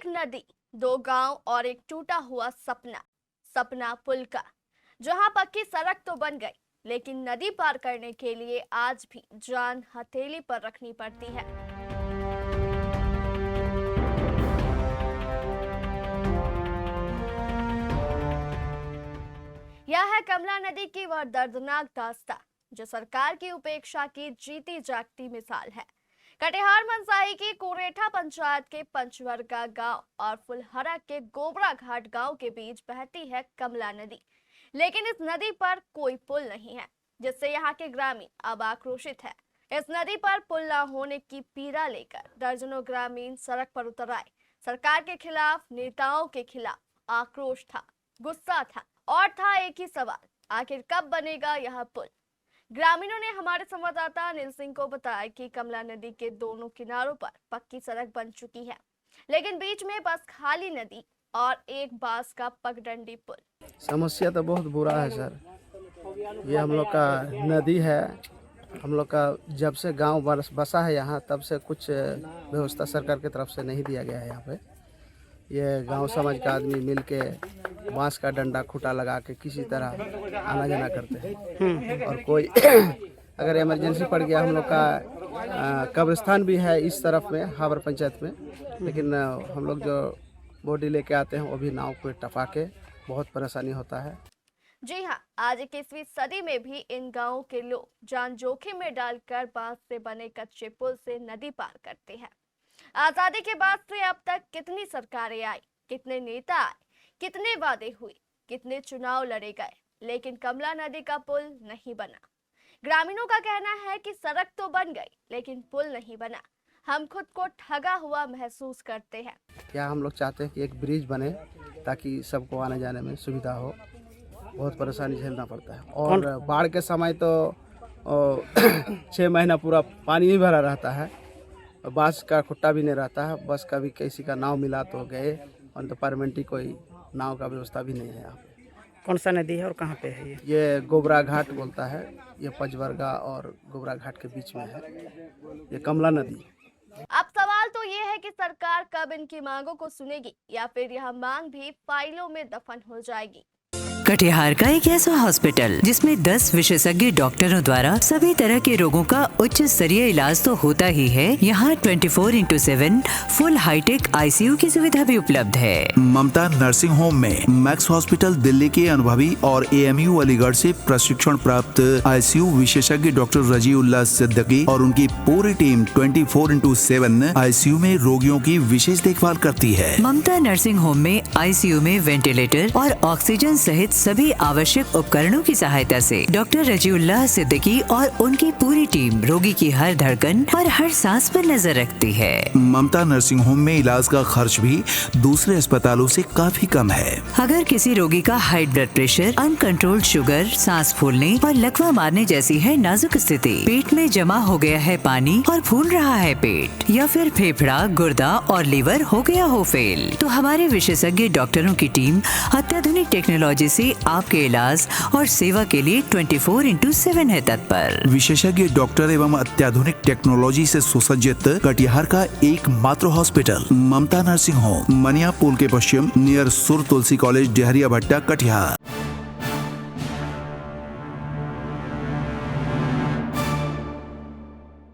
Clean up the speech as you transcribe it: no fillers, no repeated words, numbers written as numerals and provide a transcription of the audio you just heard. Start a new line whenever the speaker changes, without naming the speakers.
नदी, दो गांव और एक टूटा हुआ सपना। सपना पुल का, जहां पक्की सड़क तो बन गई, लेकिन नदी पार करने के लिए आज भी जान हथेली पर रखनी पड़ती है। यह है कमला नदी की वह दर्दनाक दास्तां, जो सरकार की उपेक्षा की जीती जागती मिसाल है। कटिहार मनसाही की कोरेठा पंचायत के पंचवर्गा गांव और फुलहरा के गोबरा घाट गांव के बीच बहती है कमला नदी, लेकिन इस नदी पर कोई पुल नहीं है, जिससे यहाँ के ग्रामीण अब आक्रोशित है। इस नदी पर पुल न होने की पीड़ा लेकर दर्जनों ग्रामीण सड़क पर उतर आए। सरकार के खिलाफ, नेताओं के खिलाफ आक्रोश था, गुस्सा था और था एक ही सवाल, आखिर कब बनेगा यह पुल। ग्रामीणों ने हमारे संवाददाता अनिल सिंह को बताया कि कमला नदी के दोनों किनारों पर पक्की सड़क बन चुकी है, लेकिन बीच में बस खाली नदी और एक बांस का पगडंडी पुल।
समस्या तो बहुत बुरा है सर। ये हम लोग का नदी है, हम लोग का जब से गांव बसा है यहाँ, तब से कुछ व्यवस्था सरकार की तरफ से नहीं दिया गया है। यहाँ पे ये गांव समाज का आदमी मिल के बांस का डंडा खूटा लगा के किसी तरह आना जाना करते हैं। और कोई अगर इमरजेंसी पड़ गया, हम लोग का कब्रिस्तान भी है इस तरफ में, हावर पंचायत में, लेकिन हम लोग जो बॉडी लेके आते हैं वो भी नाव पे टपा के बहुत परेशानी होता है।
जी हाँ, आज 21वीं सदी में भी इन गांवों के लोग जान जोखिम में डालकर बांस से बने कच्चे पुल से नदी पार करते हैं। आजादी के बाद से अब तक कितनी सरकारें आई, कितने नेता आए, कितने वादे हुए, कितने चुनाव लड़े गए, लेकिन कमला नदी का पुल नहीं बना। ग्रामीणों का कहना है कि सड़क तो बन गई, लेकिन पुल नहीं बना। हम खुद को ठगा हुआ महसूस करते हैं।
क्या हम लोग चाहते हैं कि एक ब्रिज बने ताकि सबको आने जाने में सुविधा हो। बहुत परेशानी झेलना पड़ता है और बाढ़ के समय तो 6 महीना पूरा पानी ही भरा रहता है। बांस का खुट्टा भी नहीं रहता है। बस कभी किसी का नाव मिला तो गए, और तो परमानेंटली कोई नाव का व्यवस्था भी नहीं है यहाँ पे।
कौन सा नदी है और कहाँ पे है
ये गोबरा घाट बोलता है। ये पंचवर्गा और गोबरा घाट के बीच में है ये कमला नदी।
अब सवाल तो ये है कि सरकार कब इनकी मांगों को सुनेगी, या फिर यह मांग भी फाइलों में दफन हो जाएगी।
कटिहार का एक ऐसा हॉस्पिटल जिसमें 10 विशेषज्ञ डॉक्टरों द्वारा सभी तरह के रोगों का उच्च स्तरीय इलाज तो होता ही है, यहाँ 24/7 फुल हाईटेक ICU की सुविधा भी उपलब्ध है।
ममता नर्सिंग होम में मैक्स हॉस्पिटल दिल्ली के अनुभवी और AMU अलीगढ़ से प्रशिक्षण प्राप्त ICU विशेषज्ञ डॉक्टर रजीउल्लाह सिद्दीकी और उनकी पूरी टीम 24/7 ICU में रोगियों की विशेष देखभाल करती है।
ममता नर्सिंग होम में ICU में वेंटिलेटर और ऑक्सीजन सहित सभी आवश्यक उपकरणों की सहायता से डॉक्टर रजीउल्लाह सिद्दीकी और उनकी पूरी टीम रोगी की हर धड़कन और हर सांस पर नजर रखती है।
ममता नर्सिंग होम में इलाज का खर्च भी दूसरे अस्पतालों से काफी कम है।
अगर किसी रोगी का high blood pressure, uncontrolled sugar, सांस फूलने और लकवा मारने जैसी है नाजुक स्थिति, पेट में जमा हो गया है पानी और फूल रहा है पेट, या फिर फेफड़ा, गुर्दा और लीवर हो गया हो फेल, तो हमारे विशेषज्ञ डॉक्टरों की टीम अत्याधुनिक टेक्नोलॉजी से आपके इलाज और सेवा के लिए 24/7 है तत्पर।
विशेषज्ञ डॉक्टर एवं अत्याधुनिक टेक्नोलॉजी से सुसज्जित कटिहार का एकमात्र हॉस्पिटल ममता नर्सिंग होम, मनिया पुल के पश्चिम नियर सुर तुलसी कॉलेज, डेहरिया भट्टा, कटिहार।